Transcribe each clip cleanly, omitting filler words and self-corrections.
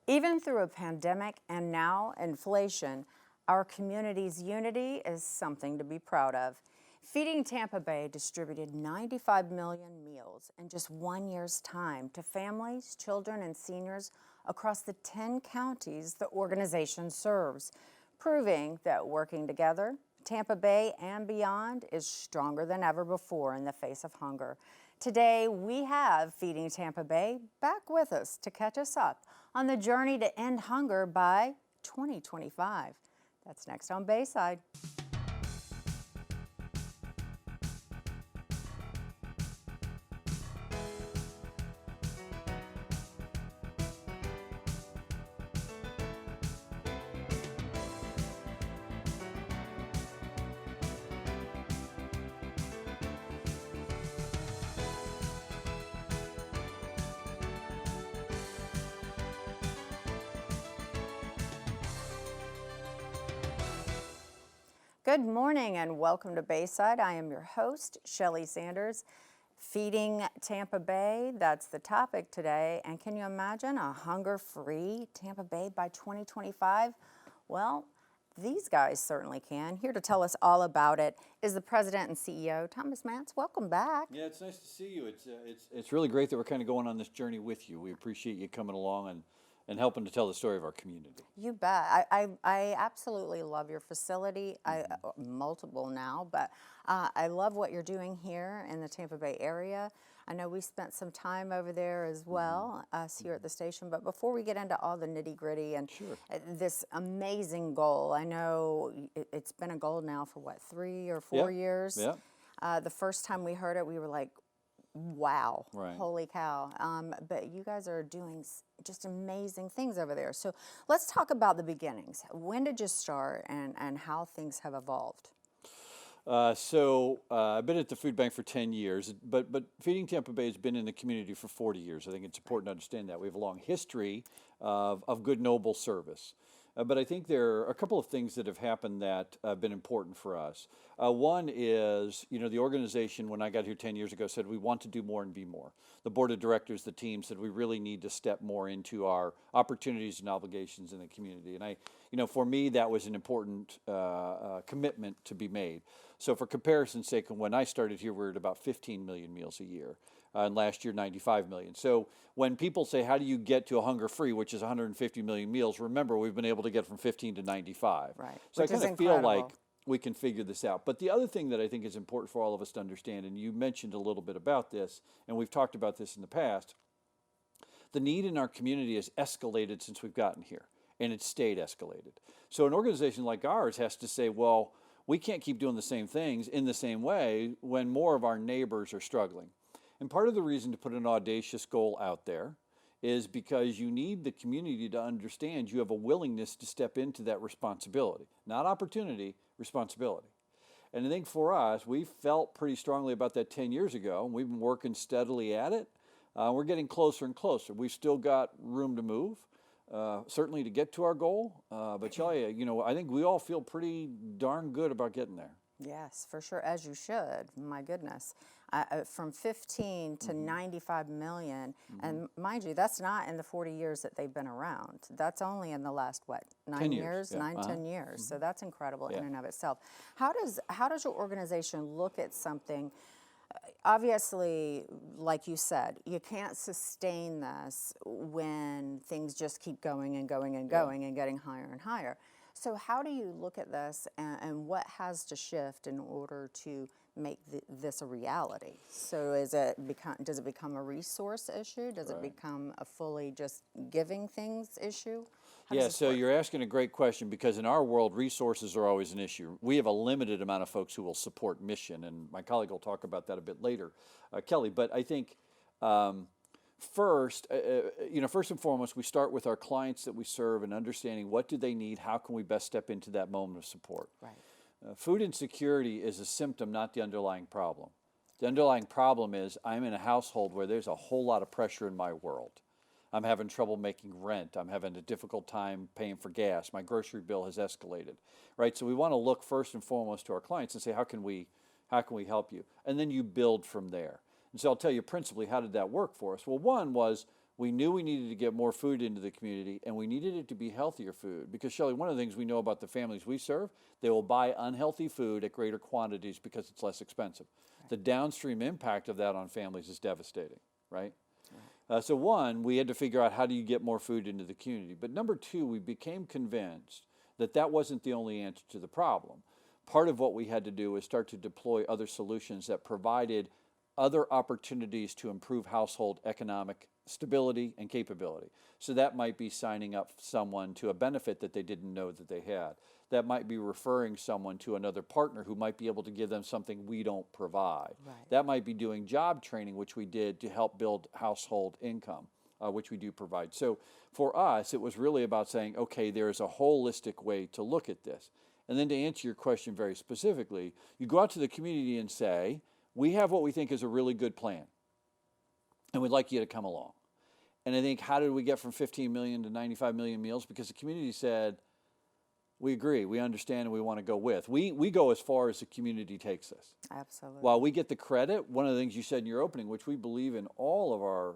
Even through a pandemic and now inflation, our community's unity is something to be proud of. Feeding Tampa Bay distributed 95 million meals in just 1 year's time to families, children, and seniors across the 10 counties the organization serves, proving that working together, Tampa Bay and beyond is stronger than ever before in the face of hunger. Today, we have Feeding Tampa Bay back with us to catch us up on the journey to end hunger by 2025. That's next on Bayside. Good morning and welcome to Bayside. I am your host, Shelley Sanders. Feeding Tampa Bay, that's the topic today. And can you imagine a hunger-free Tampa Bay by 2025? Well, these guys certainly can. Here to tell us all about it is the president and CEO, Thomas Mance. Welcome back. Yeah, it's nice to see you. It's really great that we're kind of going on this journey with you. We appreciate you coming along and helping to tell the story of our community. You bet. I absolutely love your facility. Multiple now, but I love what you're doing here in the Tampa Bay area. I know we spent some time over there as well, us here at the station. But before we get into all the nitty gritty and this amazing goal, I know it's been a goal now for what, 3 or 4 years? Yeah. The first time we heard it, we were like, wow, holy cow. But you guys are doing just amazing things over there. So let's talk about the beginnings. When did you start and how things have evolved? I've been at the food bank for 10 years, but Feeding Tampa Bay has been in the community for 40 years. I think it's important to understand that. We have a long history of good, noble service. But I think there are a couple of things that have happened that have been important for us. One is, the organization, when I got here 10 years ago, said we want to do more and be more. The board of directors, the team said we really need to step more into our opportunities and obligations in the community. And for me, that was an important commitment to be made. So for comparison's sake, when I started here, we were at about 15 million meals a year. And last year, 95 million. So when people say, how do you get to a hunger-free, which is 150 million meals, remember, we've been able to get from 15 to 95. Right. So I kind of feel like we can figure this out. But the other thing that I think is important for all of us to understand, and you mentioned a little bit about this, and we've talked about this in the past, the need in our community has escalated since we've gotten here, and it's stayed escalated. So an organization like ours has to say, well, we can't keep doing the same things in the same way when more of our neighbors are struggling. And part of the reason to put an audacious goal out there is because you need the community to understand you have a willingness to step into that responsibility, not opportunity, responsibility. And I think for us, we felt pretty strongly about that 10 years ago, and we've been working steadily at it. We're getting closer and closer. We've still got room to move, certainly to get to our goal. But Shelley, I think we all feel pretty darn good about getting there. Yes, for sure, as you should. My goodness. From 15 to 95 million, and mind you, that's not in the 40 years that they've been around. That's only in the last, 9 years? Yeah. 10 years. So that's incredible in and of itself. How does your organization look at something? Obviously, like you said, you can't sustain this when things just keep going and going and going and getting higher and higher. So how do you look at this and what has to shift in order to make this a reality? So does it become a resource issue? Does it become a fully just giving things issue? So you're asking a great question because in our world, resources are always an issue. We have a limited amount of folks who will support mission, and my colleague will talk about that a bit later, Kelly. But I think first and foremost, we start with our clients that we serve and understanding what do they need, how can we best step into that moment of support. Right. Food insecurity is a symptom, not the underlying problem. The underlying problem is I'm in a household where there's a whole lot of pressure in my world. I'm having trouble making rent. I'm having a difficult time paying for gas. My grocery bill has escalated, right? So we want to look first and foremost to our clients and say, how can we help you? And then you build from there. And so I'll tell you principally, how did that work for us? Well, one was We knew we needed to get more food into the community, and we needed it to be healthier food. Because, Shelley, one of the things we know about the families we serve, they will buy unhealthy food at greater quantities because it's less expensive. Right. The downstream impact of that on families is devastating, right? So one, we had to figure out how do you get more food into the community. But number two, we became convinced that that wasn't the only answer to the problem. Part of what we had to do was start to deploy other solutions that provided other opportunities to improve household economic stability and capability. So that might be signing up someone to a benefit that they didn't know that they had. That might be referring someone to another partner who might be able to give them something we don't provide. Right. That might be doing job training, which we did to help build household income, which we do provide. So for us, it was really about saying, okay, there's a holistic way to look at this. And then to answer your question very specifically, you go out to the community and say, we have what we think is a really good plan, and we'd like you to come along. And I think, how did we get from 15 million to 95 million meals? Because the community said, we agree, we understand, and we want to go with. We go as far as the community takes us. Absolutely. While we get the credit, one of the things you said in your opening, which we believe in all of our,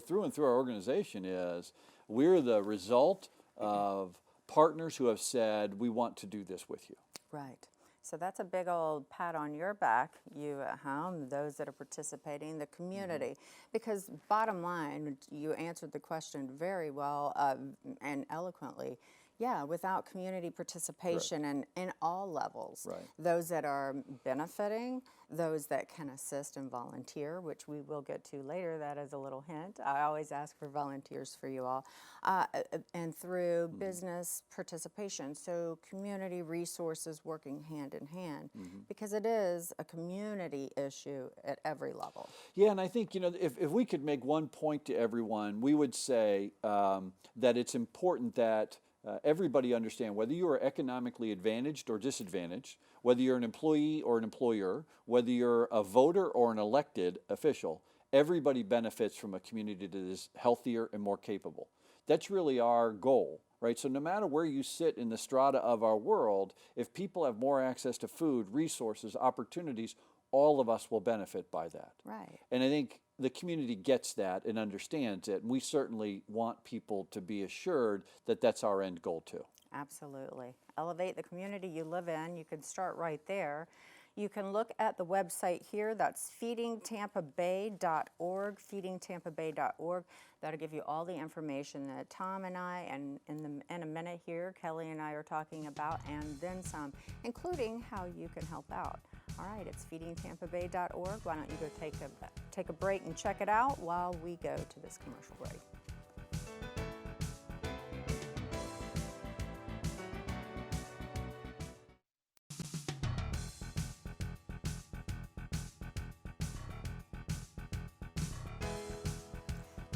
through and through our organization, is we're the result of partners who have said, we want to do this with you. Right. So that's a big old pat on your back, you at home, those that are participating, the community. Because bottom line, you answered the question very well and eloquently. Yeah, without community participation and in all levels, right. Those that are benefiting, those that can assist and volunteer, which we will get to later, that is a little hint. I always ask for volunteers for you all, and through business participation, so community resources working hand in hand, because it is a community issue at every level. Yeah, and I think, if we could make one point to everyone, we would say that it's important that everybody understand, whether you are economically advantaged or disadvantaged, whether you're an employee or an employer, whether you're a voter or an elected official, everybody benefits from a community that is healthier and more capable. That's really our goal, right? So no matter where you sit in the strata of our world, if people have more access to food, resources, opportunities, all of us will benefit by that. Right. And I think the community gets that and understands it. And we certainly want people to be assured that that's our end goal too. Absolutely. Elevate the community you live in. You can start right there. You can look at the website here. That's feedingtampabay.org, feedingtampabay.org. That'll give you all the information that Tom and I, and in a minute here, Kelly and I are talking about, and then some, including how you can help out. All right, it's feedingtampabay.org. Why don't you go take a break and check it out while we go to this commercial break.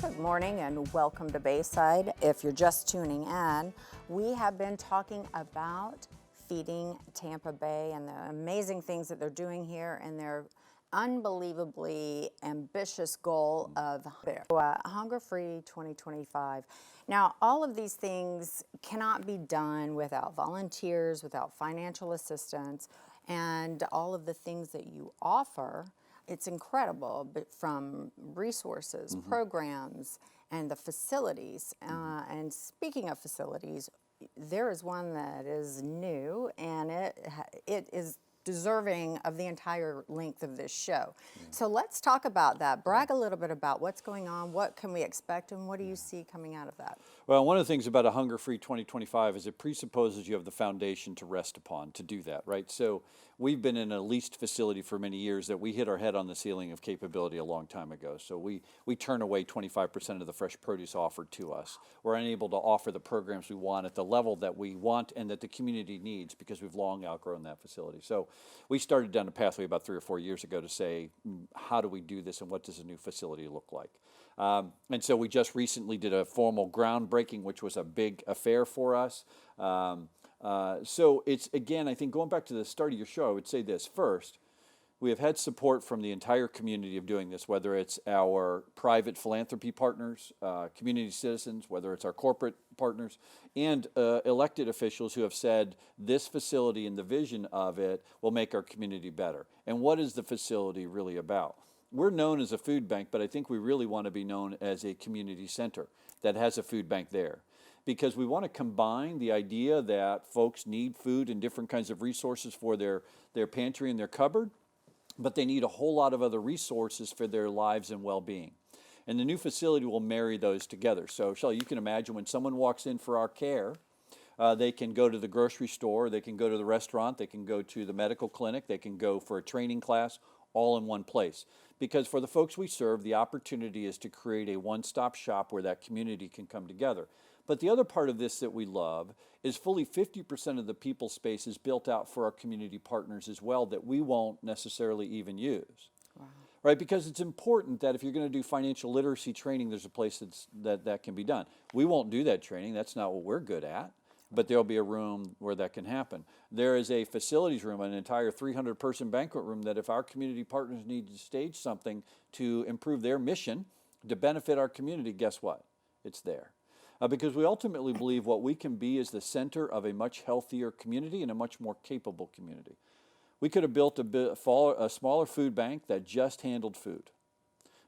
Good morning and welcome to Bayside. If you're just tuning in, we have been talking about Feeding Tampa Bay and the amazing things that they're doing here and their unbelievably ambitious goal of hunger-free 2025. Now, all of these things cannot be done without volunteers, without financial assistance, and all of the things that you offer. It's incredible, but from resources, programs, and the facilities. And speaking of facilities, there is one that is new, and it is deserving of the entire length of this show. So let's talk about that. Brag a little bit about what's going on, what can we expect, and what do you see coming out of that? Well, one of the things about a hunger-free 2025 is it presupposes you have the foundation to rest upon to do that, right? So we've been in a leased facility for many years that we hit our head on the ceiling of capability a long time ago. So we turn away 25% of the fresh produce offered to us. We're unable to offer the programs we want at the level that we want and that the community needs because we've long outgrown that facility. So we started down a pathway about 3 or 4 years ago to say, how do we do this and what does a new facility look like? And so we just recently did a formal groundbreaking, which was a big affair for us. So it's, again, I think going back to the start of your show, I would say this. First, we have had support from the entire community of doing this, whether it's our private philanthropy partners, community citizens, whether it's our corporate partners, and elected officials who have said this facility and the vision of it will make our community better. And what is the facility really about? we're known as a food bank, but I think we really want to be known as a community center that has a food bank there. Because we want to combine the idea that folks need food and different kinds of resources for their pantry and their cupboard, but they need a whole lot of other resources for their lives and well-being. And the new facility will marry those together. So, Shelley, you can imagine when someone walks in for our care, they can go to the grocery store, they can go to the restaurant, they can go to the medical clinic, they can go for a training class, all in one place. Because for the folks we serve, the opportunity is to create a one-stop shop where that community can come together. But the other part of this that we love is fully 50% of the people space is built out for our community partners as well that we won't necessarily even use. Wow. Right? Because it's important that if you're going to do financial literacy training, there's a place that can be done. We won't do that training. That's not what we're good at. But there'll be a room where that can happen. There is a facilities room, an entire 300-person banquet room that if our community partners need to stage something to improve their mission, to benefit our community, guess what? It's there. Because we ultimately believe what we can be is the center of a much healthier community and a much more capable community. We could have built a smaller food bank that just handled food.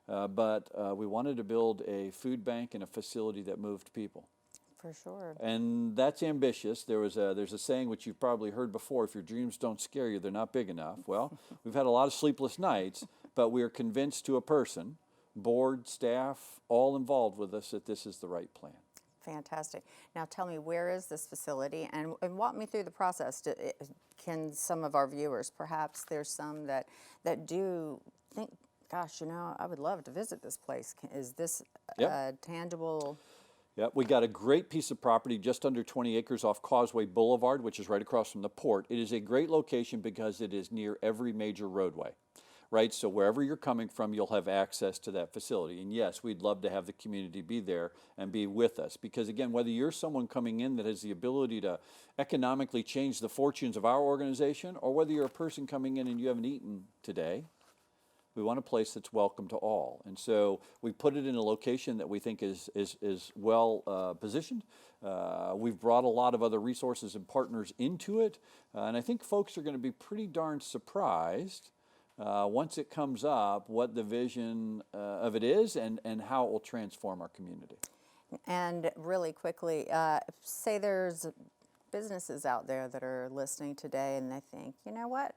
But we wanted to build a food bank and a facility that moved people. For sure. And that's ambitious. There's a saying which you've probably heard before, if your dreams don't scare you, they're not big enough. Well, we've had a lot of sleepless nights, but we are convinced to a person, board, staff, all involved with us, that this is the right plan. Fantastic. Now tell me, where is this facility, and walk me through the process. Can some of our viewers, perhaps there's some that do think, gosh, I would love to visit this place. Is this tangible? Yeah, we got a great piece of property just under 20 acres off Causeway Boulevard, which is right across from the port. It is a great location because it is near every major roadway, right? So wherever you're coming from, you'll have access to that facility. And yes, we'd love to have the community be there and be with us. Because again, whether you're someone coming in that has the ability to economically change the fortunes of our organization, or whether you're a person coming in and you haven't eaten today, we want a place that's welcome to all. And so we put it in a location that we think is well positioned. We've brought a lot of other resources and partners into it. And I think folks are going to be pretty darn surprised once it comes up what the vision of it is and how it will transform our community. And really quickly, say there's businesses out there that are listening today and they think, you know what?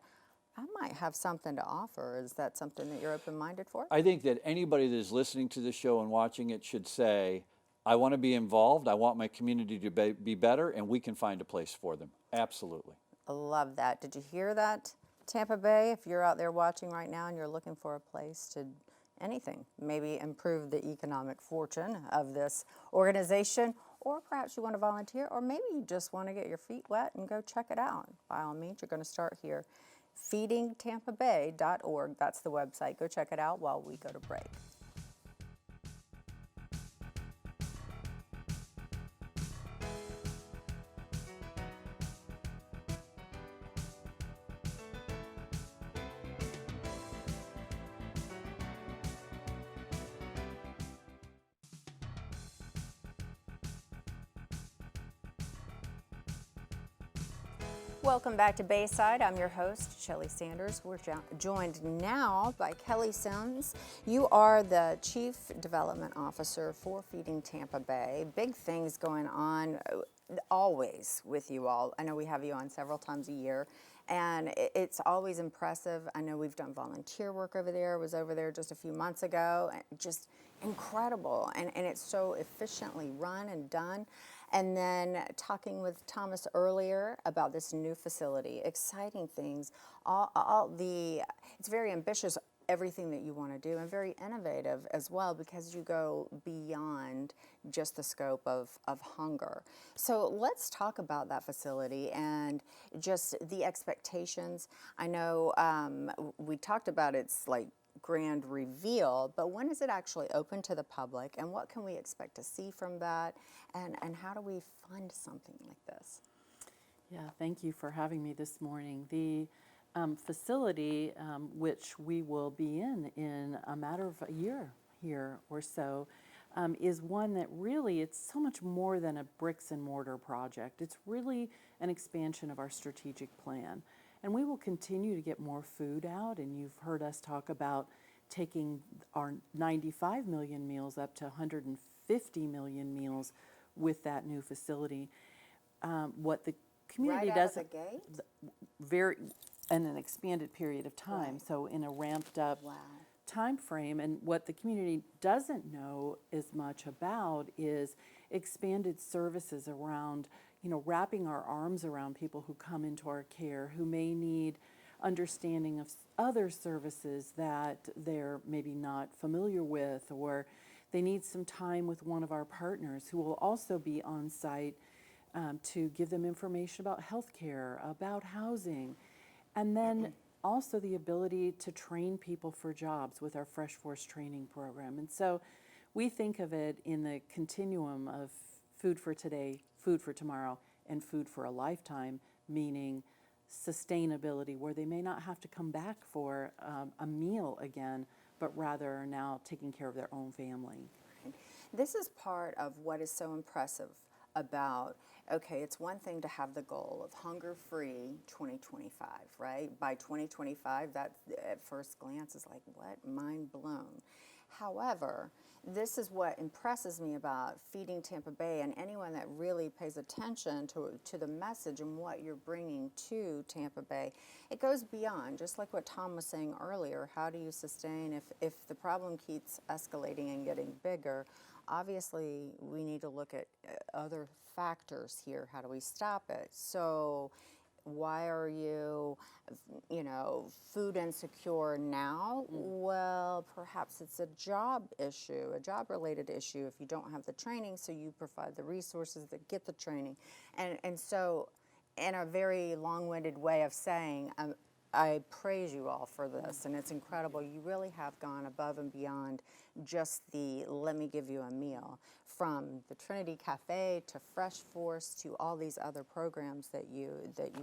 I might have something to offer. Is that something that you're open-minded for? I think that anybody that is listening to the show and watching it should say, I want to be involved, I want my community to be better, and we can find a place for them. Absolutely. I love that. Did you hear that, Tampa Bay? If you're out there watching right now and you're looking for a place to anything, maybe improve the economic fortune of this organization, or perhaps you want to volunteer, or maybe you just want to get your feet wet and go check it out. By all means, you're going to start here. feedingtampabay.org. That's the website. Go check it out while we go to break. Welcome back to Bayside. I'm your host, Shelley Sanders. We're joined now by Kelly Sims. You are the Chief Development Officer for Feeding Tampa Bay. Big things going on always with you all. I know we have you on several times a year, and it's always impressive. I know we've done volunteer work over there. I was over there just a few months ago. Just incredible, and it's so efficiently run and done. And then talking with Thomas earlier about this new facility, exciting things, it's very ambitious, everything that you want to do, and very innovative as well, because you go beyond just the scope of hunger. So let's talk about that facility and just the expectations. I know we talked about its grand reveal, but when is it actually open to the public, and what can we expect to see from that, and how do we fund something like this? Yeah, thank you for having me this morning. The facility, which we will be in a matter of a year here or so, is one that really, it's so much more than a bricks and mortar project. It's really an expansion of our strategic plan. And we will continue to get more food out, and you've heard us talk about taking our 95 million meals up to 150 million meals with that new facility. What the community Right out of doesn't the gate? very in an expanded period of time, Right. so in a ramped up Wow. time frame. And what the community doesn't know as much about is expanded services around, wrapping our arms around people who come into our care who may need understanding of other services that they're maybe not familiar with, or they need some time with one of our partners who will also be on site to give them information about healthcare, about housing, and then also the ability to train people for jobs with our Fresh Force training program. And so we think of it in the continuum of food for today, food for tomorrow, and food for a lifetime, meaning sustainability, where they may not have to come back for a meal again, but rather are now taking care of their own family. This is part of what is so impressive about, okay, it's one thing to have the goal of hunger-free 2025, right? By 2025, that at first glance is like, what? Mind blown. However, this is what impresses me about Feeding Tampa Bay, and anyone that really pays attention to the message and what you're bringing to Tampa Bay. It goes beyond, just like what Tom was saying earlier, how do you sustain if the problem keeps escalating and getting bigger? Obviously, we need to look at other factors here. How do we stop it? So why are you, food insecure now? Well, perhaps it's a job issue, a job-related issue if you don't have the training, so you provide the resources that get the training. And so, in a very long-winded way of saying, I praise you all for this, and it's incredible. You really have gone above and beyond just the let me give you a meal. From the Trinity Cafe to Fresh Force to all these other programs that you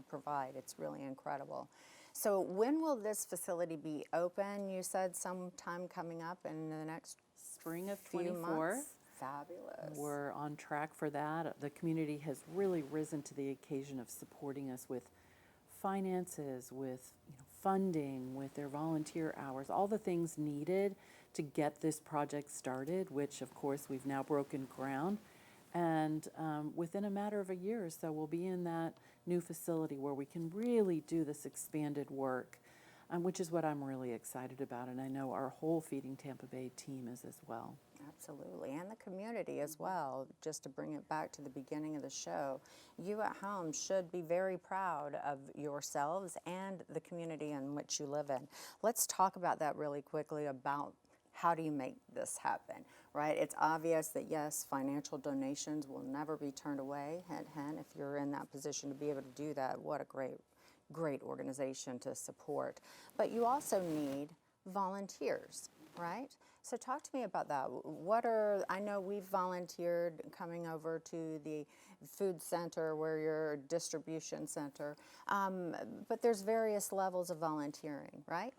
provide. It's really incredible. So when will this facility be open? You said sometime coming up in the next Spring of few 24. months? Fabulous. We're on track for that. The community has really risen to the occasion of supporting us with finances, with funding, with their volunteer hours, all the things needed to get this project started, which of course we've now broken ground. And within a matter of a year or so, we'll be in that new facility where we can really do this expanded work, which is what I'm really excited about. And I know our whole Feeding Tampa Bay team is as well. Absolutely, and the community as well. Just to bring it back to the beginning of the show, you at home should be very proud of yourselves and the community in which you live in. Let's talk about that really quickly about how do you make this happen, right? It's obvious that yes, financial donations will never be turned away. And if you're in that position to be able to do that, what a great organization to support. But you also need volunteers, right? So talk to me about that. I know we've volunteered coming over to the food center where your distribution center, but there's various levels of volunteering, right?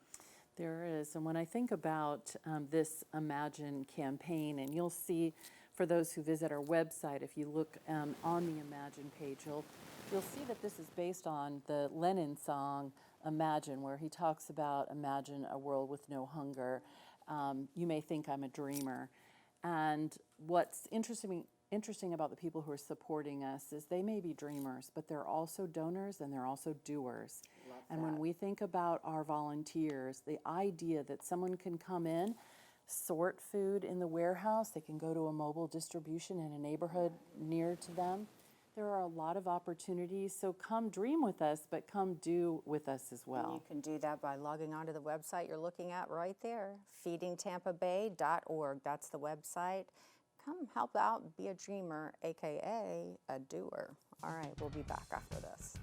There is, and when I think about this Imagine campaign, and you'll see, for those who visit our website, if you look on the Imagine page, you'll see that this is based on the Lennon song, Imagine, where he talks about imagine a world with no hunger. You may think I'm a dreamer. And what's interesting about the people who are supporting us is they may be dreamers, but they're also donors and they're also doers. And when we think about our volunteers, the idea that someone can come in, sort food in the warehouse, they can go to a mobile distribution in a neighborhood near to them. There are a lot of opportunities, so come dream with us, but come do with us as well. And you can do that by logging onto the website you're looking at right there, feedingtampabay.org. That's the website. Come help out, be a dreamer, AKA a doer. All right, we'll be back after this.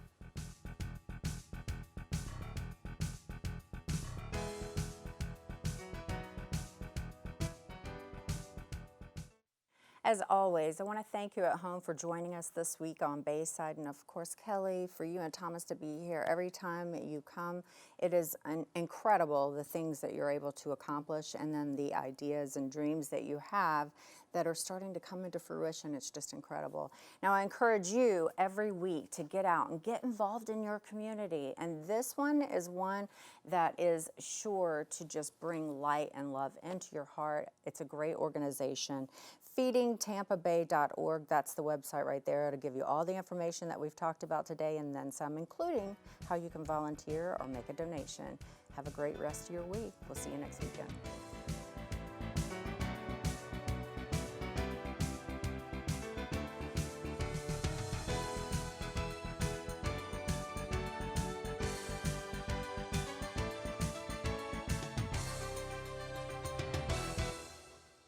As always, I want to thank you at home for joining us this week on Bayside, and of course, Kelly, for you and Thomas to be here every time you come. It is incredible the things that you're able to accomplish, and then the ideas and dreams that you have that are starting to come into fruition. It's just incredible. Now, I encourage you every week to get out and get involved in your community, and this one is one that is sure to just bring light and love into your heart. It's a great organization. FeedingTampaBay.org, that's the website right there. It'll give you all the information that we've talked about today and then some, including how you can volunteer or make a donation. Have a great rest of your week. We'll see you next weekend.